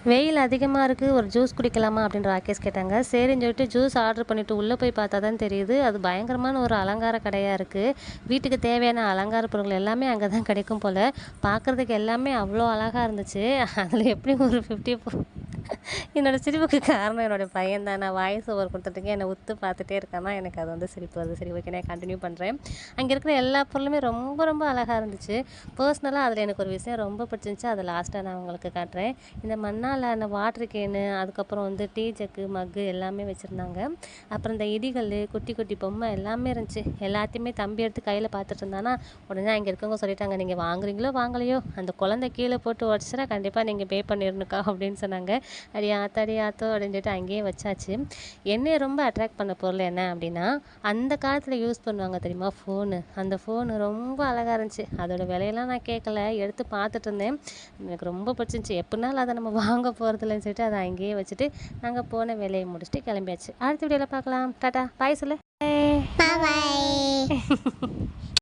வெயில் அதிகமாக இருக்குது, ஒரு ஜூஸ் குடிக்கலாமா அப்படின்னு ராகேஷ் கேட்டாங்க. சரின்னு சொல்லிட்டு ஜூஸ் ஆர்டர் பண்ணிவிட்டு உள்ளே போய் பார்த்தா தான் தெரியுது, அது பயங்கரமான ஒரு அலங்கார கடையாக இருக்குது. வீட்டுக்கு தேவையான அலங்கார பொருட்கள் எல்லாமே அங்கே தான் கிடைக்கும் போல். பார்க்குறதுக்கு எல்லாமே அவ்வளோ அழகாக இருந்துச்சு. அதில் எப்படி ஒரு 50 என்னோடய சிரிப்புக்கு காரணம் என்னோடய பையன் தான். நான் வாய்ஸ் ஓவர் கொடுத்துட்டுங்க என்னை உத்து பார்த்துட்டே இருக்கானா, எனக்கு அது வந்து சிரிப்பு வருது. சரி, ஓகே, நான் கண்டினியூ பண்ணுறேன். அங்கே இருக்கிற எல்லா பொருளுமே ரொம்ப ரொம்ப அழகாக இருந்துச்சு. பர்சனலாக அதில் எனக்கு ஒரு விஷயம் ரொம்ப பிடிச்சிருந்துச்சு. அதை லாஸ்ட்டாக நான் உங்களுக்கு காட்டுறேன். இந்த மண்ணால் அந்த வாட்ரு கேனு, அதுக்கப்புறம் வந்து டீ ஜக்கு, மக்கு எல்லாமே வச்சுருந்தாங்க. அப்புறம் இந்த இடிகள், குட்டி குட்டி பொம்மை எல்லாமே இருந்துச்சு. எல்லாத்தையுமே தம்பி எடுத்து கையில் பார்த்துட்டு இருந்தானா, உடனே அங்கே இருக்கவங்க சொல்லிட்டாங்க, நீங்கள் வாங்குறீங்களோ வாங்கலையோ அந்த குழந்தை கீழே போட்டு உடச்சினா கண்டிப்பாக நீங்கள் பே பண்ணிடணுக்கா அப்படின்னு சொன்னாங்க. அடி ஆத்தாடி ஆத்தோ அப்படின்னு சொல்லிட்டு அங்கேயே வச்சாச்சு. என்னைய ரொம்ப அட்ராக்ட் பண்ண பொருள் என்ன அப்படின்னா, அந்த காலத்தில் யூஸ் பண்ணுவாங்க தெரியுமா ஃபோனு, அந்த ஃபோனு ரொம்ப அழகாக இருந்துச்சு. அதோட விலையெல்லாம் நான் கேட்கல, எடுத்து பார்த்துட்டு இருந்தேன். எனக்கு ரொம்ப பிடிச்சிருந்துச்சி. எப்படினாலும் அதை நம்ம வாங்க போகிறதில்லன்னு சொல்லிட்டு அதை அங்கேயே வச்சுட்டு நாங்கள் போன வேலையை முடிச்சுட்டு கிளம்பியாச்சு. அடுத்த வீடியோவில் பார்க்கலாம். டாட்டா பாய் சொல்லு. பாய்.